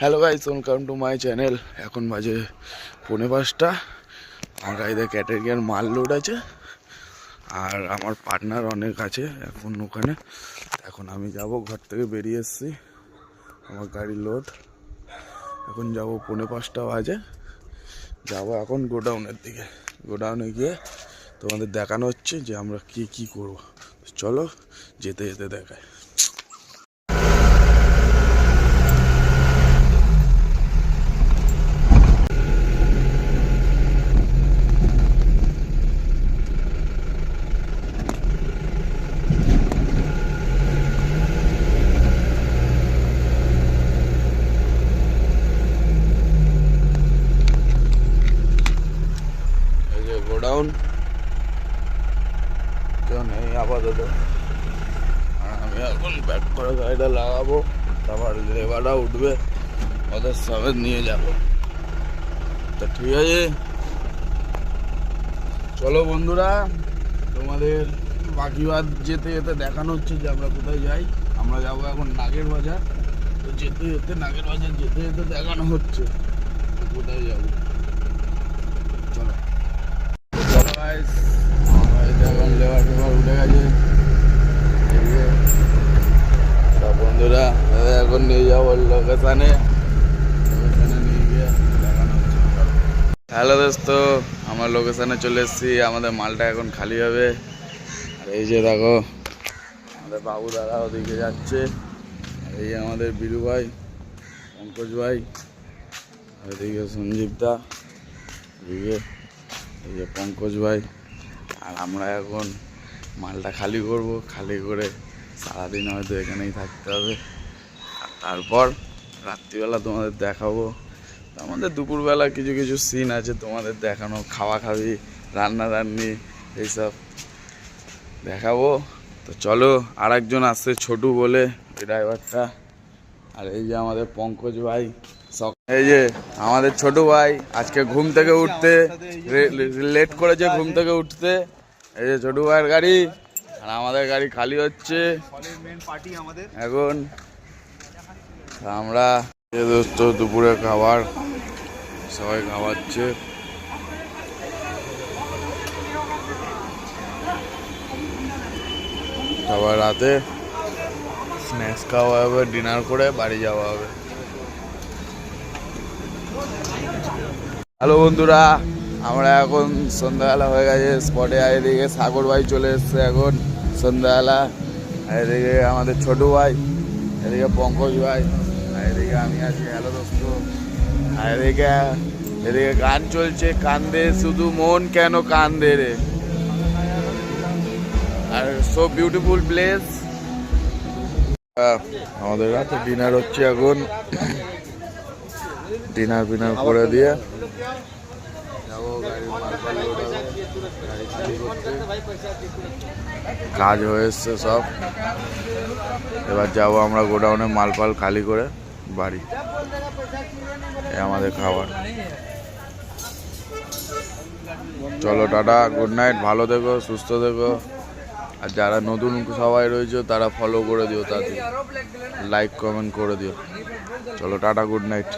Hello guys, welcome to my channel. এখন বাজে 4:45। আমার গাড়িতে ক্যাটারিয়ার মাল লোড আছে, আর আমার পার্টনার অনেক আছে এখন ওখানে। এখন আমি যাব, ঘর থেকে বেরিয়ে এসেছি, আমার গাড়ির লোড। এখন যাব, 4:45 বাজে, যাবো এখন গোডাউনের দিকে। গোডাউনে গিয়ে তোমাদের দেখানো হচ্ছে যে আমরা কি করব। চলো যেতে যেতে দেখায়। গোডাউন কেউ নেই আপাতত, আর আমি এখন ব্যাক করে গাড়িটা লাগাবো, তারপর লেবাররা উঠবে, ওদের সবে নিয়ে যাব। তা ঠিক আছে, চলো বন্ধুরা, তোমাদের বাকি বাদ যেতে যেতে দেখানো হচ্ছে যে আমরা কোথায় যাই। আমরা যাবো এখন নাগের বাজার। তো যেতে যেতে নাগের বাজার যেতে যেতে দেখানো হচ্ছে কোথায় যাবো। চলো চলো গাইস, এখন লেবার ফেবার উঠে গেছে। সব বন্ধুরা এখন নিয়ে যাবো লোকেশানে নিয়ে গিয়ে দেখানো হচ্ছে। হ্যালো দোস্ত, আমার লোকেশানে চলে এসেছি। আমাদের মালটা এখন খালি হবে। আর এই যে দেখো, আমাদের বাবু দাদা ওদিকে যাচ্ছে। এই যে আমাদের বীরু ভাই, পঙ্কজ ভাই, এদিকে সঞ্জীব দা, এদিকে এই যে পঙ্কজ ভাই। আর আমরা এখন মালটা খালি করব, খালি করে সারাদিন হয়তো এখানেই থাকতে হবে। আর তারপর রাত্রিবেলা তোমাদের দেখাবো। আমাদের দুপুরবেলা কিছু কিছু সিন আছে তোমাদের দেখানো, খাওয়া খাবি, রান্নারান্নি এইসব দেখাবো। তো চলো, আর একজন আসছে ছোটু বলে, ওই ড্রাইভারটা। আর এই যে আমাদের পঙ্কজ ভাই, এই যে আমাদের ছোট ভাই আজকে ঘুম থেকে উঠতে লেট করেছে, ঘুম থেকে উঠতে। এই যে ছোট ভাইয়ের গাড়ি, আর আমাদের গাড়ি খালি হচ্ছে এখন। আমরা দোস্ত দুপুরে খাবার সবাই খাওয়াচ্ছে। খাবার রাতে স্ন্যাক্স খাওয়া হবে, ডিনার করে বাড়ি যাওয়া হবে। হ্যালো বন্ধুরা, আমরা এখন সন্ধ্যাবেলা হয়ে গেছে স্পটে। এদিকে সাগর ভাই চলে এসছে এখন সন্ধ্যাবেলা। এদিকে আমাদের ছোট ভাই, এদিকে পঙ্কজ ভাই, আর এদিকে আমি আছি। হ্যালো দোস্ত। আর এদিকে গান চলছে, কান্দে শুধু মন কেন কান্দে রে। আর সো বিউটিফুল প্লেস। আমাদের রাতে ডিনার হচ্ছে এখন। ডিনার ফিনার করে দিয়ে যাবো, গাড়ির মালপাল লোড হবে, গাড়ি খালি করতে। কাজ হয়ে এসছে সব, এবার যাবো আমরা গোডাউনে মালপাল খালি করে বাড়ি। আমাদের খাবার। চলো টাটা, গুড নাইট, ভালো থেকো, সুস্থ থেকো। আর যারা নতুন সবাই রয়েছে তারা ফলো করে দিও, তাতে লাইক কমেন্ট করে দিও। চলো টাটা, গুড নাইট।